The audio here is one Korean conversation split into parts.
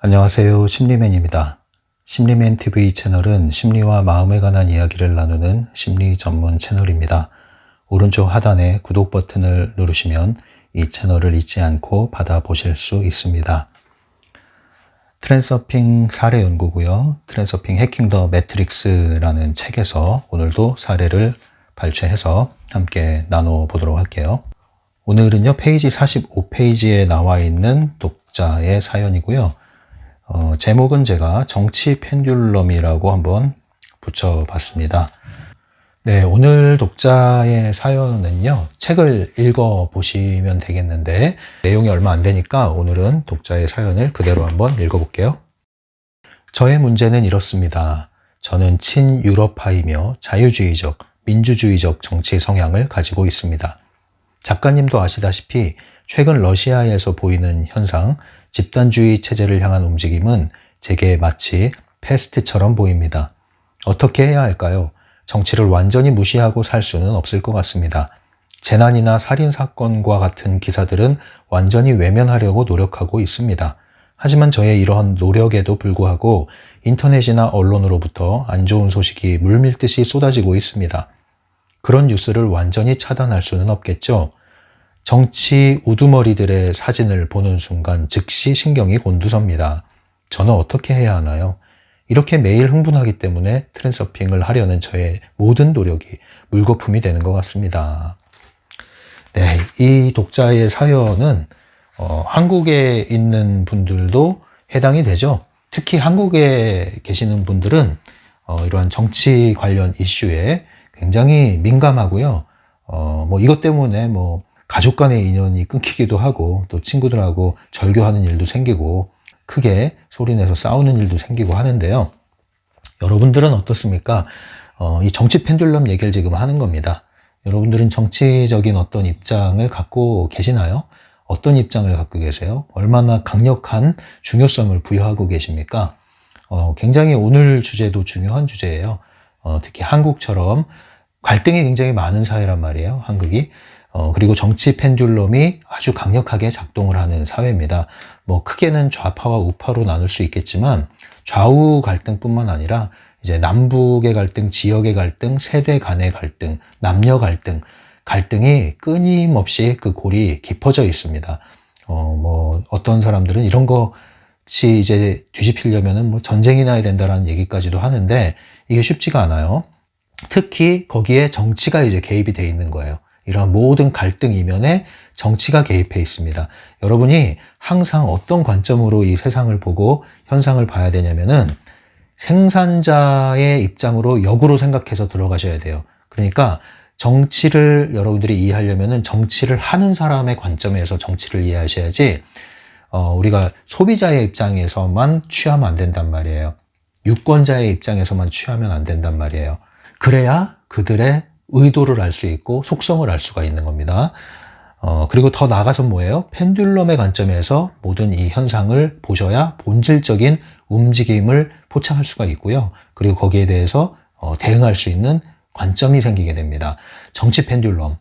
안녕하세요. 심리맨입니다. 심리맨 TV 채널은 심리와 마음에 관한 이야기를 나누는 심리 전문 채널입니다. 오른쪽 하단에 구독 버튼을 누르시면 이 채널을 잊지 않고 받아보실 수 있습니다. 트랜서핑 사례 연구고요. 트랜서핑 해킹 더 매트릭스라는 책에서 오늘도 사례를 발췌해서 함께 나눠보도록 할게요. 오늘은요, 페이지 45페이지에 나와 있는 독자의 사연이고요. 제목은 제가 정치 펜듈럼이라고 한번 붙여봤습니다. 네, 오늘 독자의 사연은요, 책을 읽어보시면 되겠는데 내용이 얼마 안 되니까 오늘은 독자의 사연을 그대로 한번 읽어볼게요. 저의 문제는 이렇습니다. 저는 친유럽파이며 자유주의적, 민주주의적 정치 성향을 가지고 있습니다. 작가님도 아시다시피 최근 러시아에서 보이는 현상, 집단주의 체제를 향한 움직임은 제게 마치 패스트처럼 보입니다. 어떻게 해야 할까요? 정치를 완전히 무시하고 살 수는 없을 것 같습니다. 재난이나 살인사건과 같은 기사들은 완전히 외면하려고 노력하고 있습니다. 하지만 저의 이러한 노력에도 불구하고 인터넷이나 언론으로부터 안 좋은 소식이 물밀듯이 쏟아지고 있습니다. 그런 뉴스를 완전히 차단할 수는 없겠죠. 정치 우두머리들의 사진을 보는 순간 즉시 신경이 곤두섭니다. 저는 어떻게 해야 하나요? 이렇게 매일 흥분하기 때문에 트랜서핑을 하려는 저의 모든 노력이 물거품이 되는 것 같습니다. 네, 이 독자의 사연은 한국에 있는 분들도 해당이 되죠. 특히 한국에 계시는 분들은 이러한 정치 관련 이슈에 굉장히 민감하고요. 이것 때문에 가족 간의 인연이 끊기기도 하고 또 친구들하고 절교하는 일도 생기고 크게 소리내서 싸우는 일도 생기고 하는데요. 여러분들은 어떻습니까? 이 정치 펜듈럼 얘기를 지금 하는 겁니다. 여러분들은 정치적인 어떤 입장을 갖고 계시나요? 어떤 입장을 갖고 계세요? 얼마나 강력한 중요성을 부여하고 계십니까? 굉장히 오늘 주제도 중요한 주제예요. 특히 한국처럼 갈등이 굉장히 많은 사회란 말이에요. 한국이. 그리고 정치 펜듈럼이 아주 강력하게 작동을 하는 사회입니다. 크게는 좌파와 우파로 나눌 수 있겠지만 좌우 갈등뿐만 아니라 이제 남북의 갈등, 지역의 갈등, 세대 간의 갈등, 남녀 갈등, 갈등이 끊임없이 그 골이 깊어져 있습니다. 어떤 사람들은 이런 것이 이제 뒤집히려면은 전쟁이 나야 된다라는 얘기까지도 하는데 이게 쉽지가 않아요. 특히 거기에 정치가 이제 개입이 돼 있는 거예요. 이런 모든 갈등 이면에 정치가 개입해 있습니다. 여러분이 항상 어떤 관점으로 이 세상을 보고 현상을 봐야 되냐면은 생산자의 입장으로 역으로 생각해서 들어가셔야 돼요. 그러니까 정치를 여러분들이 이해하려면은 정치를 하는 사람의 관점에서 정치를 이해하셔야지 우리가 소비자의 입장에서만 취하면 안 된단 말이에요. 유권자의 입장에서만 취하면 안 된단 말이에요. 그래야 그들의 의도를 알 수 있고 속성을 알 수가 있는 겁니다. 그리고 더 나아가서 뭐예요? 펜듈럼의 관점에서 모든 이 현상을 보셔야 본질적인 움직임을 포착할 수가 있고요. 그리고 거기에 대해서 대응할 수 있는 관점이 생기게 됩니다. 정치 펜듈럼.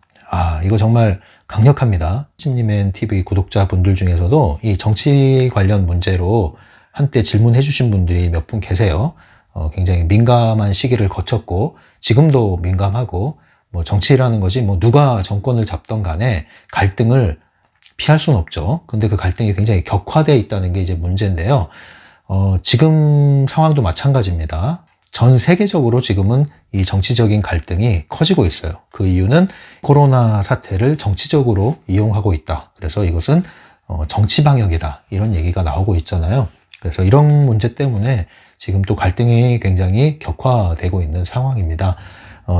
이거 정말 강력합니다. 심리맨 TV 구독자분들 중에서도 이 정치 관련 문제로 한때 질문해 주신 분들이 몇 분 계세요. 굉장히 민감한 시기를 거쳤고 지금도 민감하고 정치라는 것이 누가 정권을 잡던 간에 갈등을 피할 수는 없죠. 근데 그 갈등이 굉장히 격화되어 있다는 게 이제 문제인데요. 지금 상황도 마찬가지입니다. 전 세계적으로 지금은 이 정치적인 갈등이 커지고 있어요. 그 이유는 코로나 사태를 정치적으로 이용하고 있다. 그래서 이것은 정치 방역이다. 이런 얘기가 나오고 있잖아요. 그래서 이런 문제 때문에 지금 또 갈등이 굉장히 격화되고 있는 상황입니다.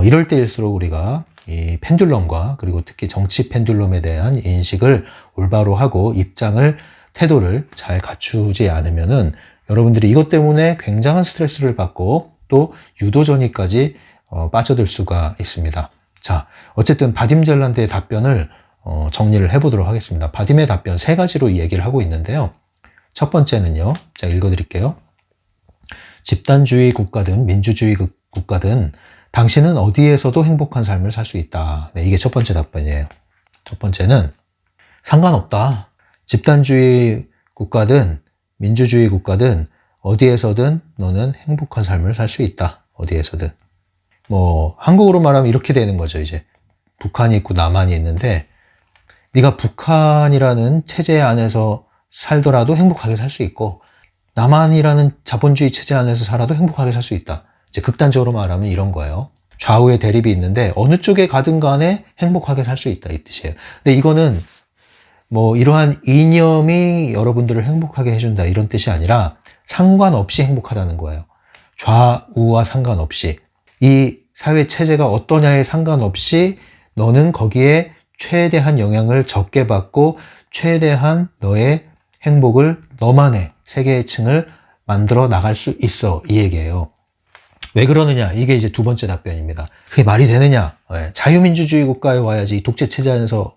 이럴 때일수록 우리가 이 펜듈럼과 그리고 특히 정치 펜듈럼에 대한 인식을 올바로 하고 입장을, 태도를 잘 갖추지 않으면은 여러분들이 이것 때문에 굉장한 스트레스를 받고 또 유도전이까지 빠져들 수가 있습니다. 자, 어쨌든 바딤 젤란드의 답변을 정리를 해보도록 하겠습니다. 바딤의 답변 3가지로 이 얘기를 하고 있는데요. 첫 번째는요. 제가 읽어드릴게요. 집단주의 국가든 민주주의 국가든 당신은 어디에서도 행복한 삶을 살 수 있다. 네, 이게 첫 번째 답변이에요. 첫 번째는 상관없다. 집단주의 국가든 민주주의 국가든 어디에서든 너는 행복한 삶을 살 수 있다. 어디에서든. 뭐 한국으로 말하면 이렇게 되는 거죠. 이제 북한이 있고 남한이 있는데 네가 북한이라는 체제 안에서 살더라도 행복하게 살 수 있고 남한이라는 자본주의 체제 안에서 살아도 행복하게 살 수 있다. 이제 극단적으로 말하면 이런 거예요. 좌우의 대립이 있는데 어느 쪽에 가든 간에 행복하게 살 수 있다 이 뜻이에요. 근데 이거는 뭐 이러한 이념이 여러분들을 행복하게 해준다 이런 뜻이 아니라 상관없이 행복하다는 거예요. 좌우와 상관없이 이 사회 체제가 어떠냐에 상관없이 너는 거기에 최대한 영향을 적게 받고 최대한 너의 행복을 너만의 세계의 층을 만들어 나갈 수 있어 이 얘기예요. 왜 그러느냐? 이게 이제 두 번째 답변입니다. 그게 말이 되느냐? 자유민주주의 국가에 와야지 독재 체제 안에서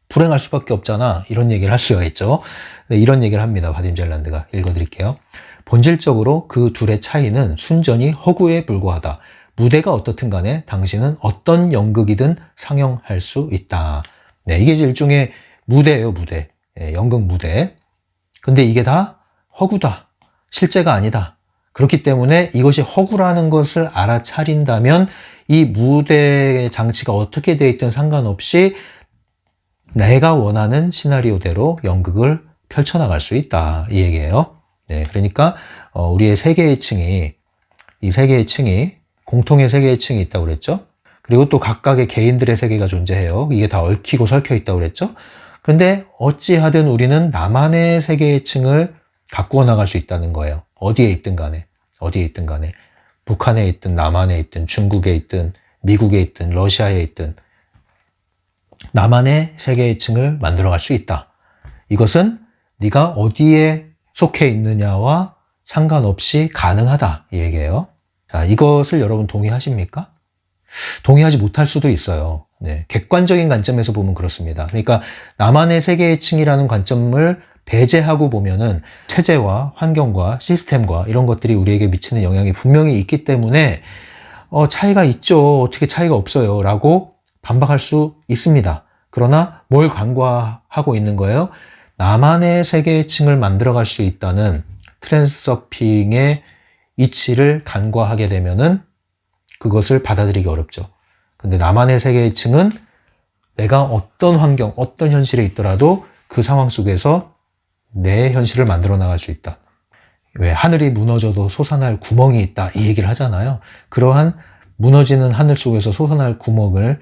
불행할 수밖에 없잖아. 이런 얘기를 할 수가 있죠. 네, 이런 얘기를 합니다. 바딤 젤란드가. 읽어드릴게요. 본질적으로 그 둘의 차이는 순전히 허구에 불과하다. 무대가 어떻든 간에 당신은 어떤 연극이든 상영할 수 있다. 네, 이게 이제 일종의 무대예요, 무대. 네, 연극 무대. 근데 이게 다 허구다. 실제가 아니다. 그렇기 때문에 이것이 허구라는 것을 알아차린다면 이 무대의 장치가 어떻게 되어 있든 상관없이 내가 원하는 시나리오대로 연극을 펼쳐나갈 수 있다. 이 얘기예요. 네, 그러니까 우리의 세계의 층이 이 세계의 층이 공통의 세계의 층이 있다고 그랬죠. 그리고 또 각각의 개인들의 세계가 존재해요. 이게 다 얽히고 설켜 있다고 그랬죠. 그런데 어찌하든 우리는 나만의 세계의 층을 가꾸어 나갈 수 있다는 거예요. 어디에 있든 간에. 어디에 있든 간에. 북한에 있든 남한에 있든 중국에 있든 미국에 있든 러시아에 있든 나만의 세계의 층을 만들어갈 수 있다. 이것은 네가 어디에 속해 있느냐와 상관없이 가능하다. 이 얘기예요. 자, 이것을 여러분 동의하십니까? 동의하지 못할 수도 있어요. 네, 객관적인 관점에서 보면 그렇습니다. 그러니까 나만의 세계의 층이라는 관점을 배제하고 보면은 체제와 환경과 시스템과 이런 것들이 우리에게 미치는 영향이 분명히 있기 때문에 차이가 있죠. 어떻게 차이가 없어요. 라고 반박할 수 있습니다. 그러나 뭘 간과하고 있는 거예요? 나만의 세계의 층을 만들어갈 수 있다는 트랜스서핑의 이치를 간과하게 되면은 그것을 받아들이기 어렵죠. 근데 나만의 세계의 층은 내가 어떤 환경, 어떤 현실에 있더라도 그 상황 속에서 내 현실을 만들어 나갈 수 있다. 왜 하늘이 무너져도 솟아날 구멍이 있다 이 얘기를 하잖아요. 그러한 무너지는 하늘 속에서 솟아날 구멍을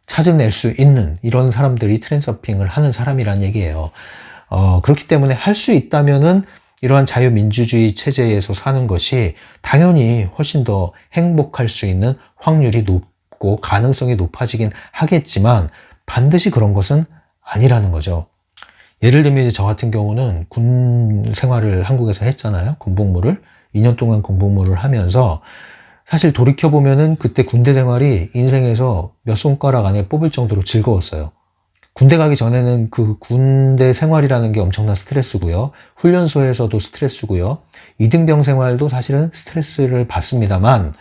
찾아낼 수 있는 이런 사람들이 트랜스서핑을 하는 사람이란 얘기예요. 그렇기 때문에 할 수 있다면은 이러한 자유민주주의 체제에서 사는 것이 당연히 훨씬 더 행복할 수 있는 확률이 높고 가능성이 높아지긴 하겠지만 반드시 그런 것은 아니라는 거죠. 예를 들면 이제 저 같은 경우는 군 생활을 한국에서 했잖아요. 군복무를 2년 동안 군복무를 하면서 사실 돌이켜보면은 그때 군대 생활이 인생에서 몇 손가락 안에 뽑을 정도로 즐거웠어요. 군대 가기 전에는 그 군대 생활이라는 게 엄청난 스트레스고요. 훈련소에서도 스트레스고요. 이등병 생활도 사실은 스트레스를 받습니다만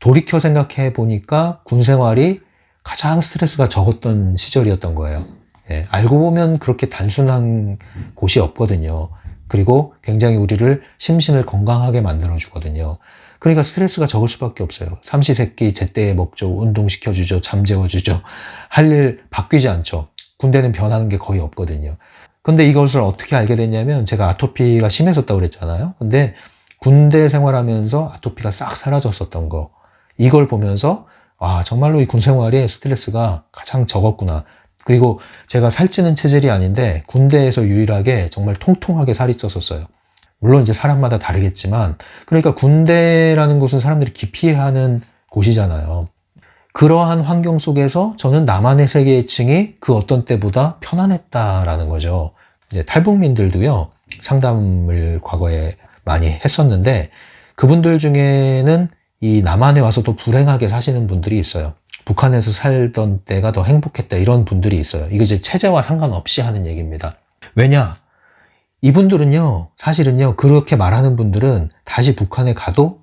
돌이켜 생각해 보니까 군 생활이 가장 스트레스가 적었던 시절이었던 거예요. 예, 알고 보면 그렇게 단순한 곳이 없거든요. 그리고 굉장히 우리를 심신을 건강하게 만들어주거든요. 그러니까 스트레스가 적을 수밖에 없어요. 삼시세끼 제때에 먹죠. 운동시켜주죠. 잠재워주죠. 할 일 바뀌지 않죠. 군대는 변하는 게 거의 없거든요. 근데 이것을 어떻게 알게 됐냐면 제가 아토피가 심했었다고 그랬잖아요. 근데 군대 생활하면서 아토피가 싹 사라졌었던 거. 이걸 보면서 정말로 이 군 생활에 스트레스가 가장 적었구나. 그리고 제가 살찌는 체질이 아닌데 군대에서 유일하게 정말 통통하게 살이 쪘었어요. 물론 이제 사람마다 다르겠지만 그러니까 군대라는 곳은 사람들이 기피하는 곳이잖아요. 그러한 환경 속에서 저는 나만의 세계의 층이 그 어떤 때보다 편안했다라는 거죠. 이제 탈북민들도요, 상담을 과거에 많이 했었는데 그분들 중에는 이 남한에 와서도 불행하게 사시는 분들이 있어요. 북한에서 살던 때가 더 행복했다 이런 분들이 있어요. 이거 이제 체제와 상관없이 하는 얘기입니다. 왜냐? 이분들은요, 사실은요, 그렇게 말하는 분들은 다시 북한에 가도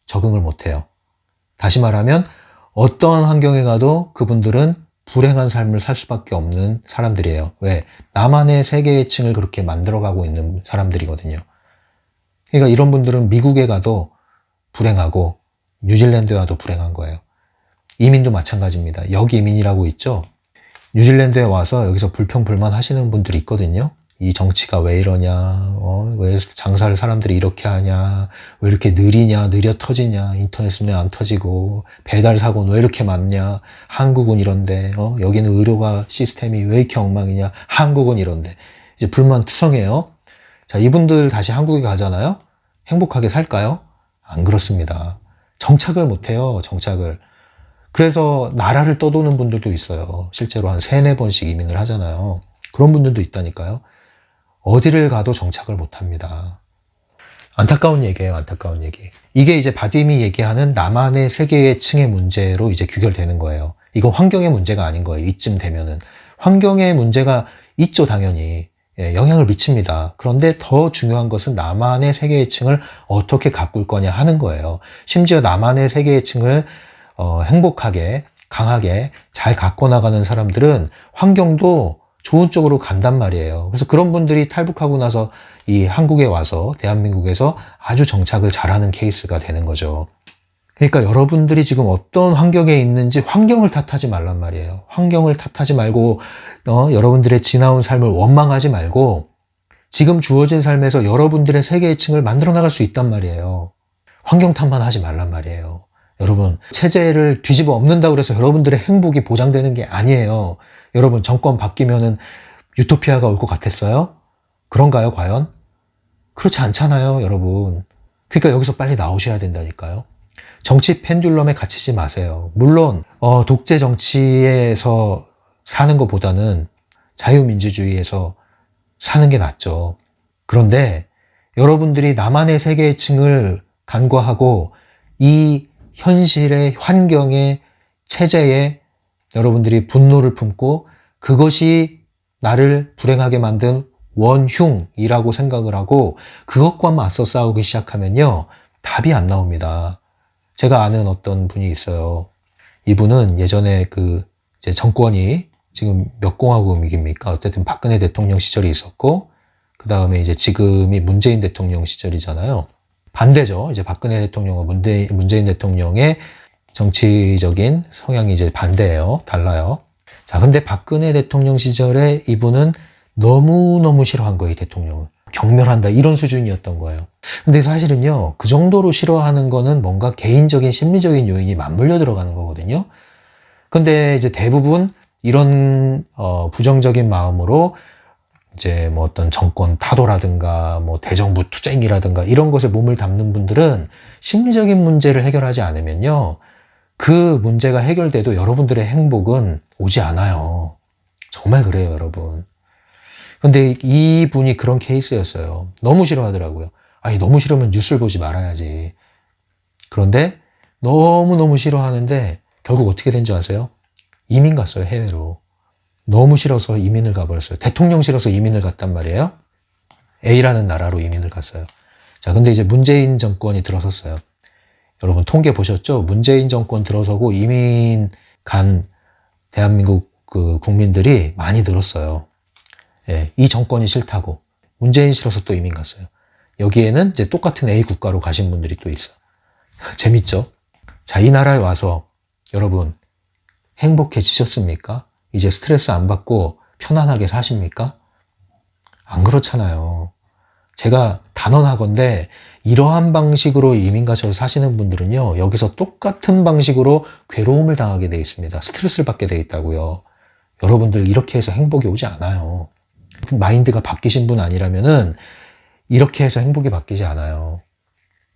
적응을 못해요. 다시 말하면 어떠한 환경에 가도 그분들은 불행한 삶을 살 수밖에 없는 사람들이에요. 왜? 나만의 세계층을 그렇게 만들어가고 있는 사람들이거든요. 그러니까 이런 분들은 미국에 가도 불행하고 뉴질랜드에 와도 불행한 거예요. 이민도 마찬가지입니다. 역이민이라고 있죠. 뉴질랜드에 와서 여기서 불평불만 하시는 분들이 있거든요. 이 정치가 왜 이러냐, 왜 장사를 사람들이 이렇게 하냐, 왜 이렇게 느리냐, 느려 터지냐, 인터넷은 왜 안 터지고, 배달 사고는 왜 이렇게 많냐, 한국은 이런데, 여기는 의료가 시스템이 왜 이렇게 엉망이냐, 한국은 이런데. 이제 불만 투성해요. 자, 이분들 다시 한국에 가잖아요? 행복하게 살까요? 안 그렇습니다. 정착을 못 해요, 정착을. 그래서 나라를 떠도는 분들도 있어요. 실제로 한 3-4번씩 이민을 하잖아요. 그런 분들도 있다니까요. 어디를 가도 정착을 못 합니다. 안타까운 얘기예요, 안타까운 얘기. 이게 이제 바딤이 얘기하는 나만의 세계의 층의 문제로 이제 귀결되는 거예요. 이건 환경의 문제가 아닌 거예요, 이쯤 되면은. 환경의 문제가 있죠, 당연히. 예, 영향을 미칩니다. 그런데 더 중요한 것은 나만의 세계의 층을 어떻게 가꿀 거냐 하는 거예요. 심지어 나만의 세계의 층을 행복하게, 강하게 잘 가꿔 나가는 사람들은 환경도 좋은 쪽으로 간단 말이에요. 그래서 그런 분들이 탈북하고 나서 이 한국에 와서 대한민국에서 아주 정착을 잘하는 케이스가 되는 거죠. 그러니까 여러분들이 지금 어떤 환경에 있는지 환경을 탓하지 말란 말이에요. 환경을 탓하지 말고 여러분들의 지나온 삶을 원망하지 말고 지금 주어진 삶에서 여러분들의 세계의 층을 만들어 나갈 수 있단 말이에요. 환경 탓만 하지 말란 말이에요. 여러분, 체제를 뒤집어 엎는다고 해서 여러분들의 행복이 보장되는 게 아니에요. 여러분, 정권 바뀌면은 유토피아가 올 것 같았어요? 그런가요, 과연? 그렇지 않잖아요, 여러분. 그러니까 여기서 빨리 나오셔야 된다니까요. 정치 펜듈럼에 갇히지 마세요. 물론 독재 정치에서 사는 것보다는 자유민주주의에서 사는 게 낫죠. 그런데 여러분들이 나만의 세계층을 간과하고 이 현실의 환경의 체제에 여러분들이 분노를 품고 그것이 나를 불행하게 만든 원흉이라고 생각을 하고 그것과 맞서 싸우기 시작하면요. 답이 안 나옵니다. 제가 아는 어떤 분이 있어요. 이분은 예전에 이제 정권이 지금 몇 공화국입니까? 어쨌든 박근혜 대통령 시절이 있었고, 그 다음에 이제 지금이 문재인 대통령 시절이잖아요. 반대죠. 이제 박근혜 대통령과 문재인 대통령의 정치적인 성향이 이제 반대예요. 달라요. 자, 근데 박근혜 대통령 시절에 이분은 너무너무 싫어한 거예요, 이 대통령을. 경멸한다, 이런 수준이었던 거예요. 근데 사실은요, 그 정도로 싫어하는 거는 뭔가 개인적인 심리적인 요인이 맞물려 들어가는 거거든요. 근데 이제 대부분 이런 부정적인 마음으로 이제 뭐 어떤 정권 타도라든가 뭐 대정부 투쟁이라든가 이런 것에 몸을 담는 분들은 심리적인 문제를 해결하지 않으면요, 그 문제가 해결돼도 여러분들의 행복은 오지 않아요. 정말 그래요, 여러분. 근데 이분이 그런 케이스였어요. 너무 싫어하더라고요. 아니, 너무 싫으면 뉴스를 보지 말아야지. 그런데 너무너무 싫어하는데 결국 어떻게 된 줄 아세요? 이민 갔어요, 해외로. 너무 싫어서 이민을 가버렸어요. 대통령 싫어서 이민을 갔단 말이에요. A라는 나라로 이민을 갔어요. 자, 근데 이제 문재인 정권이 들어섰어요. 여러분 통계 보셨죠? 문재인 정권 들어서고 이민 간 대한민국 국민들이 많이 늘었어요. 예, 이 정권이 싫다고. 문재인 싫어서 또 이민 갔어요. 여기에는 이제 똑같은 A 국가로 가신 분들이 또 있어. 재밌죠? 자, 이 나라에 와서 여러분 행복해지셨습니까? 이제 스트레스 안 받고 편안하게 사십니까? 안 그렇잖아요. 제가 단언하건대 이러한 방식으로 이민 가셔서 사시는 분들은요, 여기서 똑같은 방식으로 괴로움을 당하게 돼 있습니다. 스트레스를 받게 돼 있다고요. 여러분들 이렇게 해서 행복이 오지 않아요. 마인드가 바뀌신 분 아니라면은 이렇게 해서 행복이 바뀌지 않아요.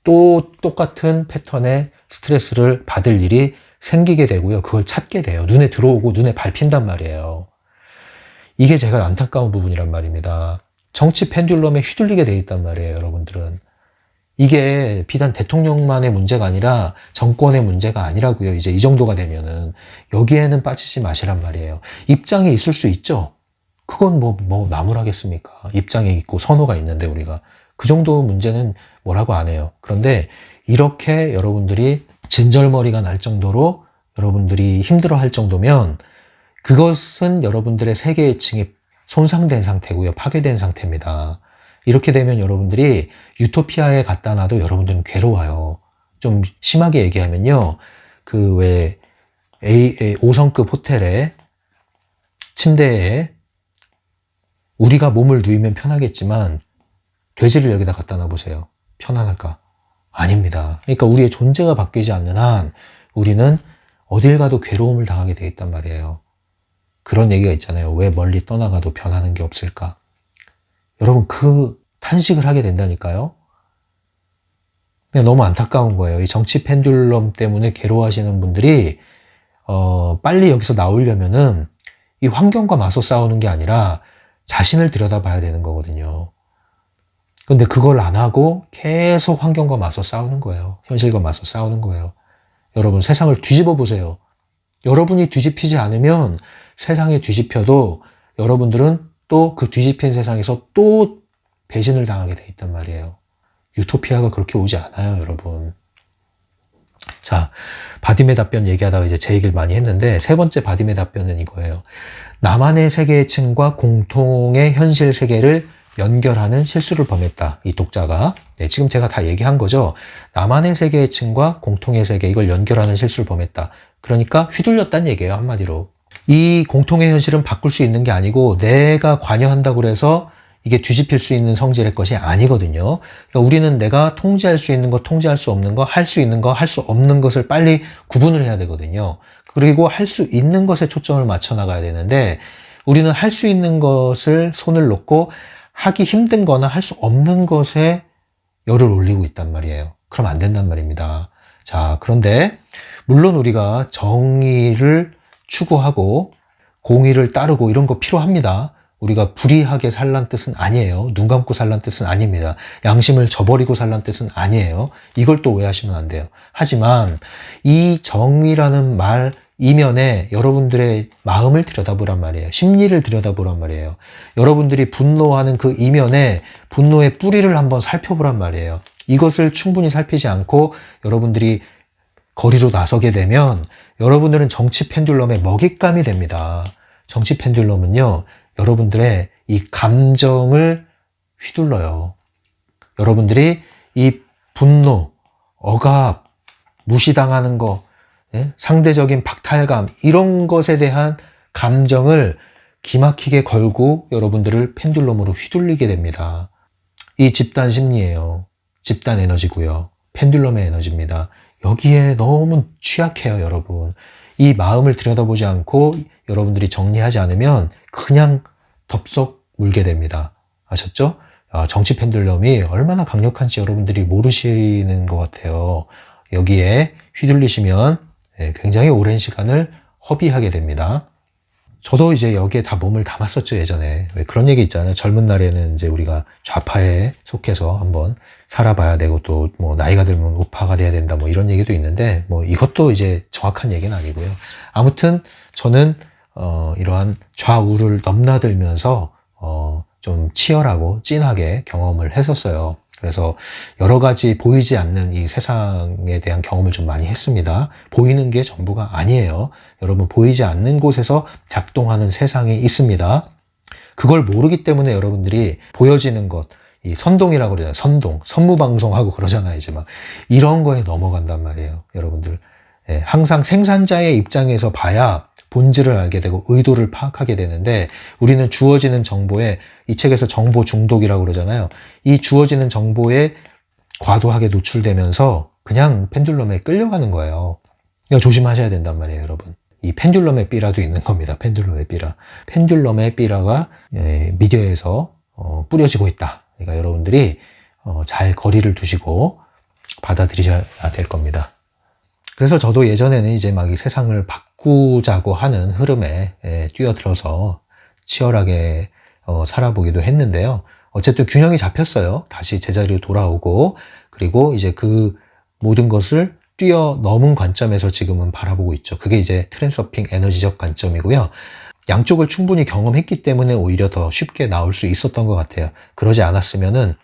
또 똑같은 패턴의 스트레스를 받을 일이 생기게 되고요. 그걸 찾게 돼요. 눈에 들어오고 눈에 밟힌단 말이에요. 이게 제가 안타까운 부분이란 말입니다. 정치 펜듈럼에 휘둘리게 돼 있단 말이에요, 여러분들은. 이게 비단 대통령만의 문제가 아니라 정권의 문제가 아니라고요. 이제 이 정도가 되면은 여기에는 빠지지 마시란 말이에요. 입장이 있을 수 있죠. 그건 뭐 나무라겠습니까? 입장이 있고 선호가 있는데 우리가 그 정도 문제는 뭐라고 안 해요. 그런데 이렇게 여러분들이 진절머리가 날 정도로 여러분들이 힘들어할 정도면 그것은 여러분들의 세계의층이 손상된 상태고요. 파괴된 상태입니다. 이렇게 되면 여러분들이 유토피아에 갖다 놔도 여러분들은 괴로워요. 좀 심하게 얘기하면요. 그 왜 5성급 호텔에 침대에 우리가 몸을 누이면 편하겠지만 돼지를 여기다 갖다 놔보세요. 편안할까? 아닙니다. 그러니까 우리의 존재가 바뀌지 않는 한 우리는 어딜 가도 괴로움을 당하게 돼 있단 말이에요. 그런 얘기가 있잖아요. 왜 멀리 떠나가도 변하는 게 없을까? 여러분 그 탄식을 하게 된다니까요. 그냥 너무 안타까운 거예요. 이 정치 펜듈럼 때문에 괴로워하시는 분들이 빨리 여기서 나오려면은 이 환경과 맞서 싸우는 게 아니라 자신을 들여다봐야 되는 거거든요. 근데 그걸 안 하고 계속 환경과 맞서 싸우는 거예요. 현실과 맞서 싸우는 거예요. 여러분 세상을 뒤집어 보세요. 여러분이 뒤집히지 않으면 세상이 뒤집혀도 여러분들은 또 그 뒤집힌 세상에서 또 배신을 당하게 돼 있단 말이에요. 유토피아가 그렇게 오지 않아요, 여러분. 자, 바딤의 답변 얘기하다가 이제 제 얘기를 많이 했는데 세 번째 바딤의 답변은 이거예요. 나만의 세계층과 공통의 현실 세계를 연결하는 실수를 범했다. 이 독자가. 네, 지금 제가 다 얘기한 거죠. 나만의 세계층과 공통의 세계 이걸 연결하는 실수를 범했다. 그러니까 휘둘렸다는 얘기예요. 한마디로. 이 공통의 현실은 바꿀 수 있는 게 아니고 내가 관여한다고 해서 이게 뒤집힐 수 있는 성질의 것이 아니거든요. 그러니까 우리는 내가 통제할 수 있는 것, 통제할 수 없는 것, 할 수 있는 것, 할 수 없는 것을 빨리 구분을 해야 되거든요. 그리고 할 수 있는 것에 초점을 맞춰 나가야 되는데 우리는 할 수 있는 것을 손을 놓고 하기 힘든 거나 할 수 없는 것에 열을 올리고 있단 말이에요. 그럼 안 된단 말입니다. 자, 그런데 물론 우리가 정의를 추구하고 공의를 따르고 이런 거 필요합니다. 우리가 불의하게 살란 뜻은 아니에요. 눈 감고 살란 뜻은 아닙니다. 양심을 저버리고 살란 뜻은 아니에요. 이걸 또 오해하시면 안 돼요. 하지만 이 정의라는 말 이면에 여러분들의 마음을 들여다보란 말이에요. 심리를 들여다보란 말이에요. 여러분들이 분노하는 그 이면에 분노의 뿌리를 한번 살펴보란 말이에요. 이것을 충분히 살피지 않고 여러분들이 거리로 나서게 되면 여러분들은 정치 펜듈럼의 먹잇감이 됩니다. 정치 펜듈럼은요. 여러분들의 이 감정을 휘둘러요. 여러분들이 이 분노, 억압, 무시당하는 거, 상대적인 박탈감 이런 것에 대한 감정을 기막히게 걸고 여러분들을 펜듈럼으로 휘둘리게 됩니다. 이 집단 심리예요. 집단 에너지고요. 펜듈럼의 에너지입니다. 여기에 너무 취약해요, 여러분. 이 마음을 들여다보지 않고 여러분들이 정리하지 않으면 그냥 덥석 물게 됩니다. 아셨죠? 정치 펜듈럼이 얼마나 강력한지 여러분들이 모르시는 것 같아요. 여기에 휘둘리시면 굉장히 오랜 시간을 허비하게 됩니다. 저도 이제 여기에 다 몸을 담았었죠, 예전에. 왜 그런 얘기 있잖아요. 젊은 날에는 이제 우리가 좌파에 속해서 한번 살아봐야 되고 또 뭐 나이가 들면 우파가 돼야 된다 뭐 이런 얘기도 있는데 뭐 이것도 이제 정확한 얘기는 아니고요. 아무튼 저는 이러한 좌우를 넘나들면서 좀 치열하고 찐하게 경험을 했었어요. 그래서 여러 가지 보이지 않는 이 세상에 대한 경험을 좀 많이 했습니다. 보이는 게 전부가 아니에요. 여러분 보이지 않는 곳에서 작동하는 세상이 있습니다. 그걸 모르기 때문에 여러분들이 보여지는 것, 이 선동이라고 그러잖아요. 선동, 선무방송하고 그러잖아요. 이제 막 이런 거에 넘어간단 말이에요. 여러분들. 항상 생산자의 입장에서 봐야 본질을 알게 되고 의도를 파악하게 되는데 우리는 주어지는 정보에 이 책에서 정보 중독이라고 그러잖아요. 이 주어지는 정보에 과도하게 노출되면서 그냥 펜듈럼에 끌려가는 거예요. 그러니까 조심하셔야 된단 말이에요, 여러분. 이 펜듈럼의 삐라도 있는 겁니다. 펜듈럼의 삐라. 펜듈럼의 삐라가 미디어에서 뿌려지고 있다. 그러니까 여러분들이 잘 거리를 두시고 받아들이셔야 될 겁니다. 그래서 저도 예전에는 이제 막 이 세상을 바꾸자고 하는 흐름에 뛰어들어서 치열하게 살아보기도 했는데요. 어쨌든 균형이 잡혔어요. 다시 제자리로 돌아오고 그리고 이제 그 모든 것을 뛰어넘은 관점에서 지금은 바라보고 있죠. 그게 이제 트랜서핑 에너지적 관점이고요. 양쪽을 충분히 경험했기 때문에 오히려 더 쉽게 나올 수 있었던 것 같아요. 그러지 않았으면은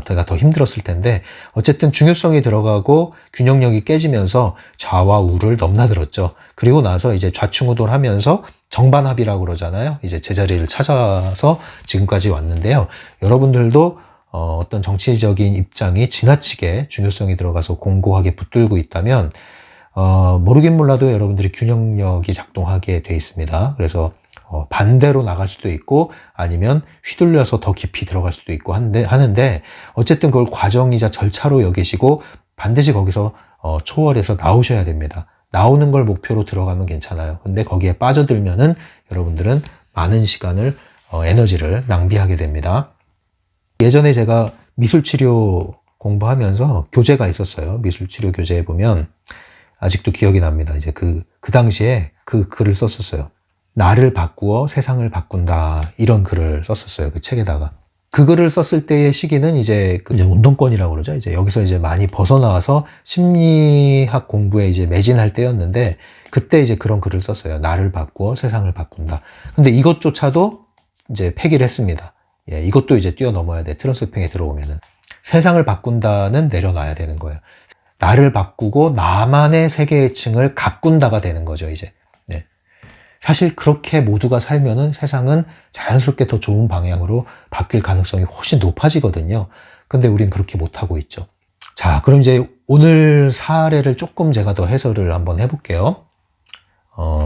때가 더 힘들었을 텐데 어쨌든 중요성이 들어가고 균형력이 깨지면서 좌와 우를 넘나들었죠. 그리고 나서 이제 좌충우돌하면서 정반합이라고 그러잖아요. 이제 제자리를 찾아서 지금까지 왔는데요. 여러분들도 어떤 정치적인 입장이 지나치게 중요성이 들어가서 공고하게 붙들고 있다면 모르긴 몰라도 여러분들이 균형력이 작동하게 돼 있습니다. 그래서 반대로 나갈 수도 있고 아니면 휘둘려서 더 깊이 들어갈 수도 있고 하는데 어쨌든 그걸 과정이자 절차로 여기시고 반드시 거기서 초월해서 나오셔야 됩니다. 나오는 걸 목표로 들어가면 괜찮아요. 근데 거기에 빠져들면은 여러분들은 많은 시간을 에너지를 낭비하게 됩니다. 예전에 제가 미술치료 공부하면서 교재가 있었어요. 미술치료 교재에 보면 아직도 기억이 납니다. 이제 그 당시에 그 글을 썼었어요. 나를 바꾸어 세상을 바꾼다. 이런 글을 썼었어요. 그 책에다가. 그 글을 썼을 때의 시기는 이제 운동권이라고 그러죠. 이제 여기서 이제 많이 벗어나와서 심리학 공부에 이제 매진할 때였는데 그때 이제 그런 글을 썼어요. 나를 바꾸어 세상을 바꾼다. 근데 이것조차도 이제 폐기를 했습니다. 예, 이것도 이제 뛰어넘어야 돼. 트랜스쇼핑에 들어오면은. 세상을 바꾼다는 내려놔야 되는 거예요. 나를 바꾸고 나만의 세계층을 가꾼다가 되는 거죠, 이제. 네. 사실 그렇게 모두가 살면은 세상은 자연스럽게 더 좋은 방향으로 바뀔 가능성이 훨씬 높아지거든요. 근데 우린 그렇게 못하고 있죠. 자, 그럼 이제 오늘 사례를 조금 제가 더 해설을 한번 해볼게요.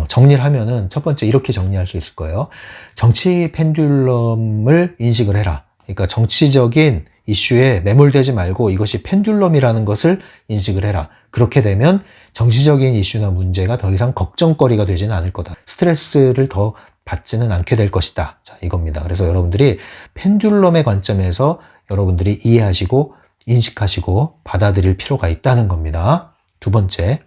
정리를 하면은 첫 번째 이렇게 정리할 수 있을 거예요. 정치 펜듈럼을 인식을 해라. 그러니까 정치적인 이슈에 매몰되지 말고 이것이 펜듈럼이라는 것을 인식을 해라. 그렇게 되면 정치적인 이슈나 문제가 더 이상 걱정거리가 되지는 않을 거다. 스트레스를 더 받지는 않게 될 것이다. 자, 이겁니다. 그래서 여러분들이 펜듈럼의 관점에서 여러분들이 이해하시고 인식하시고 받아들일 필요가 있다는 겁니다. 두 번째,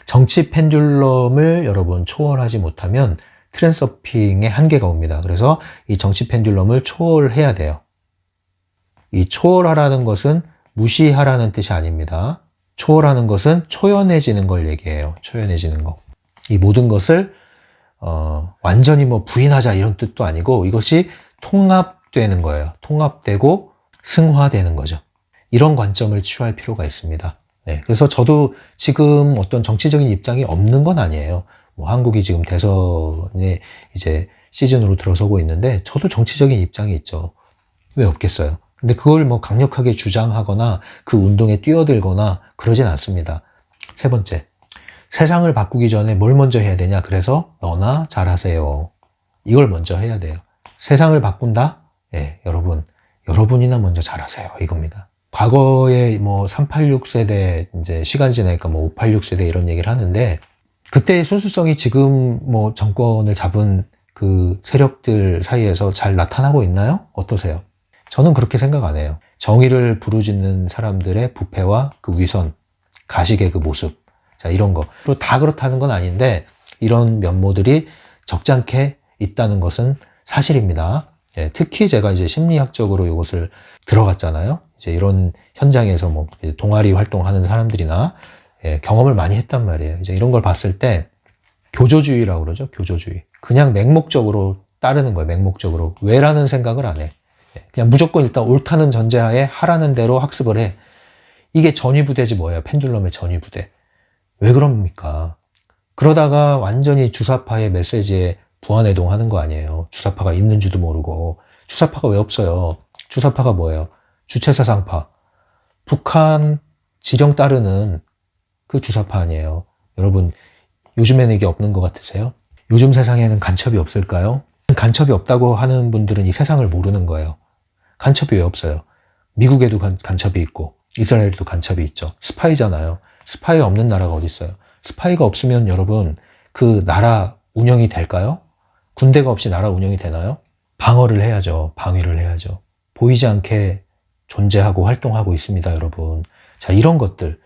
정치 펜듈럼을 여러분 초월하지 못하면 트랜스서핑의 한계가 옵니다. 그래서 이 정치 펜듈럼을 초월해야 돼요. 이 초월하라는 것은 무시하라는 뜻이 아닙니다. 초월하는 것은 초연해지는 걸 얘기해요. 초연해지는 거. 이 모든 것을 완전히 뭐 부인하자 이런 뜻도 아니고 이것이 통합되는 거예요. 통합되고 승화되는 거죠. 이런 관점을 취할 필요가 있습니다. 네, 그래서 저도 지금 어떤 정치적인 입장이 없는 건 아니에요. 뭐 한국이 지금 대선에 이제 시즌으로 들어서고 있는데 저도 정치적인 입장이 있죠. 왜 없겠어요? 근데 그걸 뭐 강력하게 주장하거나 그 운동에 뛰어들거나 그러진 않습니다. 세 번째, 세상을 바꾸기 전에 뭘 먼저 해야 되냐? 그래서 너나 잘하세요. 이걸 먼저 해야 돼요. 세상을 바꾼다? 예, 여러분이나 먼저 잘하세요. 이겁니다. 과거에 뭐 386 세대 이제 시간 지나니까 뭐 586 세대 이런 얘기를 하는데 그때의 순수성이 지금 뭐 정권을 잡은 그 세력들 사이에서 잘 나타나고 있나요? 어떠세요? 저는 그렇게 생각 안 해요. 정의를 부르짖는 사람들의 부패와 그 위선, 가식의 그 모습, 자 이런 거. 또 다 그렇다는 건 아닌데 이런 면모들이 적잖게 있다는 것은 사실입니다. 예, 특히 제가 이제 심리학적으로 이것을 들어갔잖아요. 이제 이런 현장에서 뭐 동아리 활동하는 사람들이나 예, 경험을 많이 했단 말이에요. 이제 이런 걸 봤을 때 교조주의라고 그러죠. 교조주의. 그냥 맹목적으로 따르는 거예요. 맹목적으로. 왜라는 생각을 안 해. 그냥 무조건 일단 옳다는 전제하에 하라는 대로 학습을 해. 이게 전위부대지 뭐예요. 펜듈럼의 전위부대. 왜 그럽니까? 그러다가 완전히 주사파의 메시지에 부안해동하는 거 아니에요. 주사파가 있는지도 모르고. 주사파가 왜 없어요? 주사파가 뭐예요? 주체사상파. 북한 지령 따르는 그 주사파 아니에요. 여러분, 요즘에는 이게 없는 것 같으세요? 요즘 세상에는 간첩이 없을까요? 간첩이 없다고 하는 분들은 이 세상을 모르는 거예요. 간첩이 왜 없어요? 미국에도 간첩이 있고 이스라엘에도 간첩이 있죠. 스파이잖아요. 스파이 없는 나라가 어디 있어요? 스파이가 없으면 여러분 그 나라 운영이 될까요? 군대가 없이 나라 운영이 되나요? 방어를 해야죠. 방위를 해야죠. 보이지 않게 존재하고 활동하고 있습니다, 여러분. 자, 이런 것들.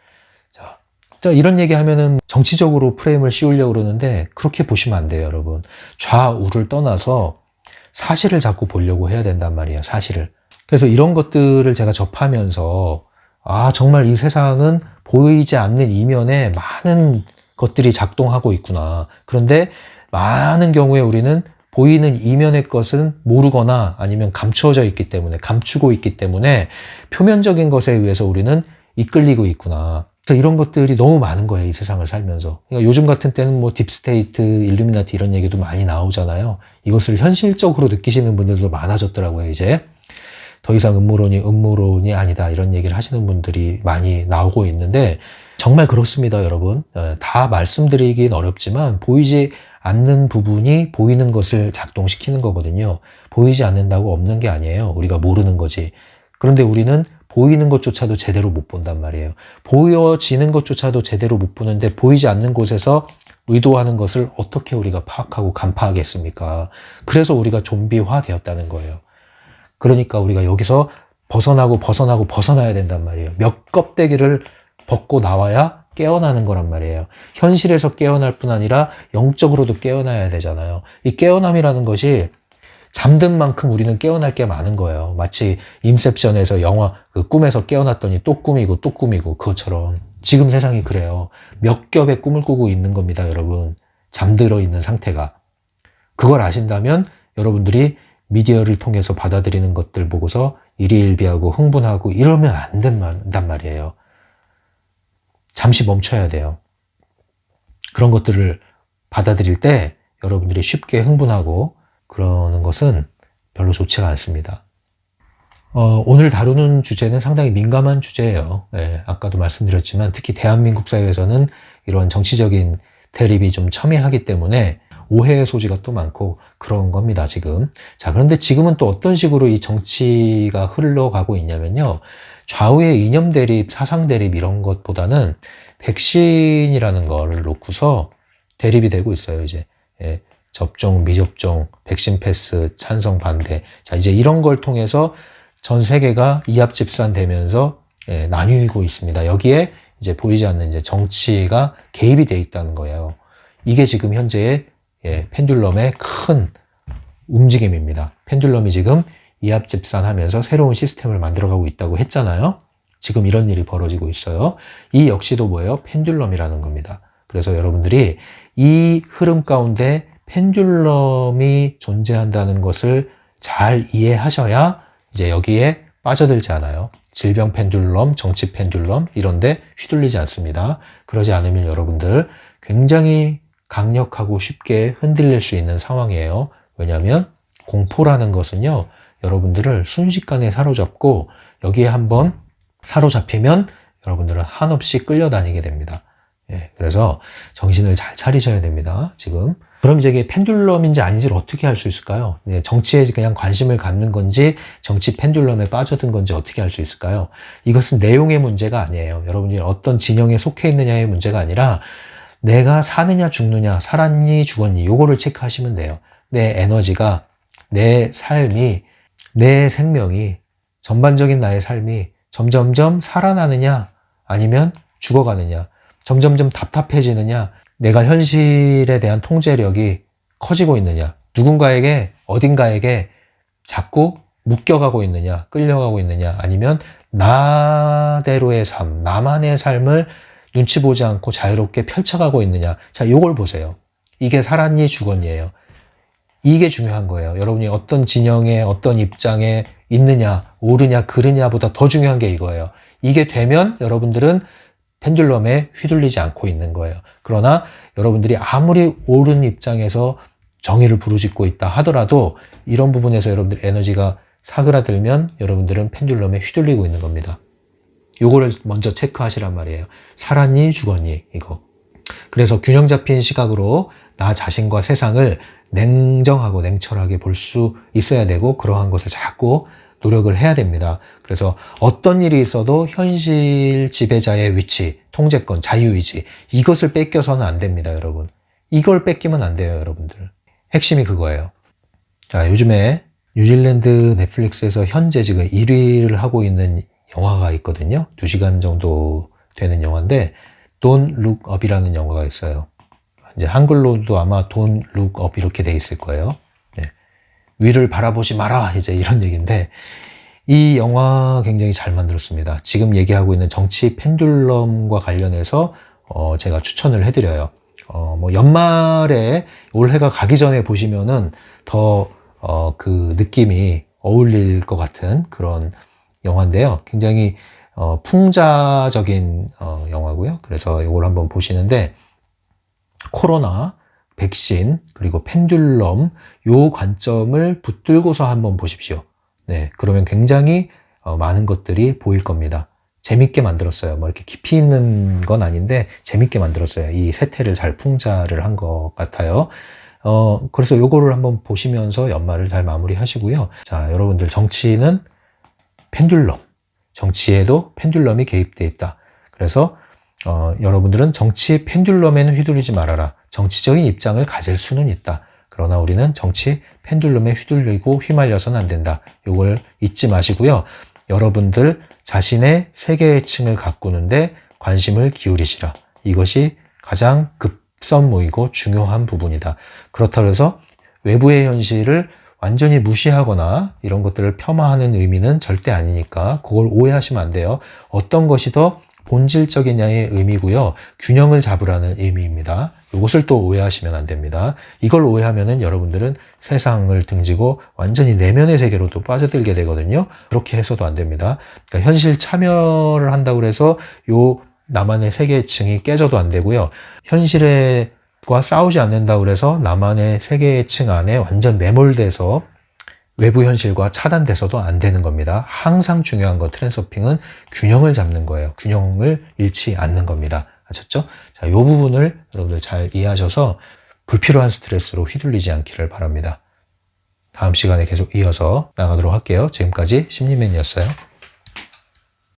자, 이런 얘기 하면은 정치적으로 프레임을 씌우려고 그러는데 그렇게 보시면 안 돼요, 여러분. 좌우를 떠나서 사실을 자꾸 보려고 해야 된단 말이에요, 사실을. 그래서 이런 것들을 제가 접하면서 아, 정말 이 세상은 보이지 않는 이면에 많은 것들이 작동하고 있구나. 그런데 많은 경우에 우리는 보이는 이면의 것은 모르거나 아니면 감추어져 있기 때문에, 감추고 있기 때문에 표면적인 것에 의해서 우리는 이끌리고 있구나. 그래서 이런 것들이 너무 많은 거예요, 이 세상을 살면서. 그러니까 요즘 같은 때는 뭐 딥스테이트, 일루미나티 이런 얘기도 많이 나오잖아요. 이것을 현실적으로 느끼시는 분들도 많아졌더라고요, 이제. 더 이상 음모론이 아니다, 이런 얘기를 하시는 분들이 많이 나오고 있는데, 정말 그렇습니다, 여러분. 다 말씀드리긴 어렵지만, 보이지 않는 부분이 보이는 것을 작동시키는 거거든요. 보이지 않는다고 없는 게 아니에요. 우리가 모르는 거지. 그런데 우리는 보이는 것조차도 제대로 못 본단 말이에요. 보여지는 것조차도 제대로 못 보는데 보이지 않는 곳에서 의도하는 것을 어떻게 우리가 파악하고 간파하겠습니까? 그래서 우리가 좀비화 되었다는 거예요. 그러니까 우리가 여기서 벗어나야 된단 말이에요. 몇 껍데기를 벗고 나와야 깨어나는 거란 말이에요. 현실에서 깨어날 뿐 아니라 영적으로도 깨어나야 되잖아요. 이 깨어남이라는 것이 잠든 만큼 우리는 깨어날 게 많은 거예요. 마치 인셉션에서 영화 꿈에서 깨어났더니 또 꿈이고 또 꿈이고, 그것처럼 지금 세상이 그래요. 몇 겹의 꿈을 꾸고 있는 겁니다, 여러분. 잠들어 있는 상태가. 그걸 아신다면 여러분들이 미디어를 통해서 받아들이는 것들 보고서 일희일비하고 흥분하고 이러면 안 된단 말이에요. 잠시 멈춰야 돼요. 그런 것들을 받아들일 때 여러분들이 쉽게 흥분하고 그러는 것은 별로 좋지가 않습니다. 오늘 다루는 주제는 상당히 민감한 주제예요. 네, 아까도 말씀드렸지만 특히 대한민국 사회에서는 이런 정치적인 대립이 좀 첨예하기 때문에 오해의 소지가 또 많고 그런 겁니다, 지금. 자, 그런데 지금은 또 어떤 식으로 이 정치가 흘러가고 있냐면요. 좌우의 이념 대립, 사상 대립 이런 것보다는 백신이라는 거를 놓고서 대립이 되고 있어요, 이제. 예, 접종, 미접종, 백신 패스, 찬성, 반대. 자, 이제 이런 걸 통해서 전 세계가 이합집산되면서 나뉘고 있습니다. 여기에 이제 보이지 않는 이제 정치가 개입이 돼 있다는 거예요. 이게 지금 현재의 펜듈럼의 큰 움직임입니다. 펜듈럼이 지금 이합집산하면서 새로운 시스템을 만들어가고 있다고 했잖아요. 지금 이런 일이 벌어지고 있어요. 이 역시도 뭐예요? 펜듈럼이라는 겁니다. 그래서 여러분들이 이 흐름 가운데 펜듈럼이 존재한다는 것을 잘 이해하셔야 이제 여기에 빠져들지 않아요. 질병 펜듈럼, 정치 펜듈럼 이런데 휘둘리지 않습니다. 그러지 않으면 여러분들 굉장히 강력하고 쉽게 흔들릴 수 있는 상황이에요. 왜냐하면 공포라는 것은요, 여러분들을 순식간에 사로잡고 여기에 한번 사로잡히면 여러분들은 한없이 끌려다니게 됩니다. 그래서 정신을 잘 차리셔야 됩니다, 지금. 그럼 이제 이게 펜듈럼인지 아닌지를 어떻게 알 수 있을까요? 정치에 그냥 관심을 갖는 건지 정치 펜듈럼에 빠져든 건지 어떻게 알 수 있을까요? 이것은 내용의 문제가 아니에요. 여러분이 어떤 진영에 속해 있느냐의 문제가 아니라 내가 사느냐 죽느냐, 살았니 죽었니, 요거를 체크하시면 돼요. 내 에너지가, 내 삶이, 내 생명이, 전반적인 나의 삶이 점점점 살아나느냐 아니면 죽어가느냐, 점점점 답답해지느냐, 내가 현실에 대한 통제력이 커지고 있느냐, 누군가에게 어딘가에게 자꾸 묶여가고 있느냐, 끌려가고 있느냐, 아니면 나대로의 삶, 나만의 삶을 눈치 보지 않고 자유롭게 펼쳐가고 있느냐. 자, 요걸 보세요. 이게 살았니 죽었니예요. 이게 중요한 거예요. 여러분이 어떤 진영에 어떤 입장에 있느냐, 옳으냐 그르냐보다 더 중요한 게 이거예요. 이게 되면 여러분들은 펜듈럼에 휘둘리지 않고 있는 거예요. 그러나 여러분들이 아무리 옳은 입장에서 정의를 부르짖고 있다 하더라도 이런 부분에서 여러분들 에너지가 사그라들면 여러분들은 펜듈럼에 휘둘리고 있는 겁니다. 요거를 먼저 체크하시란 말이에요. 살았니 죽었니 이거. 그래서 균형 잡힌 시각으로 나 자신과 세상을 냉정하고 냉철하게 볼 수 있어야 되고 그러한 것을 자꾸 노력을 해야 됩니다. 그래서 어떤 일이 있어도 현실 지배자의 위치, 통제권, 자유의지 이것을 뺏겨서는 안 됩니다, 여러분. 이걸 뺏기면 안 돼요, 여러분들. 핵심이 그거예요. 자, 요즘에 뉴질랜드 넷플릭스에서 현재 지금 1위를 하고 있는 영화가 있거든요. 2시간 정도 되는 영화인데 Don't Look Up이라는 영화가 있어요. 이제 한글로도 아마 Don't Look Up 이렇게 돼 있을 거예요. 위를 바라보지 마라 이제 이런 얘기인데 이 영화 굉장히 잘 만들었습니다. 지금 얘기하고 있는 정치 펜듈럼과 관련해서 제가 추천을 해드려요. 뭐 연말에 올해가 가기 전에 보시면은 더 그 느낌이 어울릴 것 같은 그런 영화인데요. 굉장히 풍자적인 영화고요. 그래서 이걸 한번 보시는데 코로나, 백신, 그리고 펜듈럼 요 관점을 붙들고서 한번 보십시오. 네, 그러면 굉장히 많은 것들이 보일 겁니다. 재밌게 만들었어요. 뭐 이렇게 깊이 있는 건 아닌데 재밌게 만들었어요. 이 세태를 잘 풍자를 한 것 같아요. 그래서 요거를 한번 보시면서 연말을 잘 마무리하시고요. 자, 여러분들 정치는 펜듈럼. 정치에도 펜듈럼이 개입되어 있다. 그래서 여러분들은 정치 펜듈럼에는 휘둘리지 말아라. 정치적인 입장을 가질 수는 있다. 그러나 우리는 정치 펜듈럼에 휘둘리고 휘말려서는 안 된다. 이걸 잊지 마시고요. 여러분들 자신의 세계층을 가꾸는데 관심을 기울이시라. 이것이 가장 급선무이고 중요한 부분이다. 그렇다고 해서 외부의 현실을 완전히 무시하거나 이런 것들을 폄하하는 의미는 절대 아니니까 그걸 오해하시면 안 돼요. 어떤 것이 더 본질적이냐의 의미고요. 균형을 잡으라는 의미입니다. 이것을 또 오해하시면 안 됩니다. 이걸 오해하면은 여러분들은 세상을 등지고 완전히 내면의 세계로 또 빠져들게 되거든요. 그렇게 해서도 안 됩니다. 그러니까 현실 참여를 한다고 해서 요 나만의 세계층이 깨져도 안 되고요. 현실과 싸우지 않는다고 해서 나만의 세계층 안에 완전 매몰돼서 외부 현실과 차단돼서도 안 되는 겁니다. 항상 중요한 건 트랜서핑은 균형을 잡는 거예요. 균형을 잃지 않는 겁니다. 아셨죠? 자, 이 부분을 여러분들 잘 이해하셔서 불필요한 스트레스로 휘둘리지 않기를 바랍니다. 다음 시간에 계속 이어서 나가도록 할게요. 지금까지 심리맨이었어요.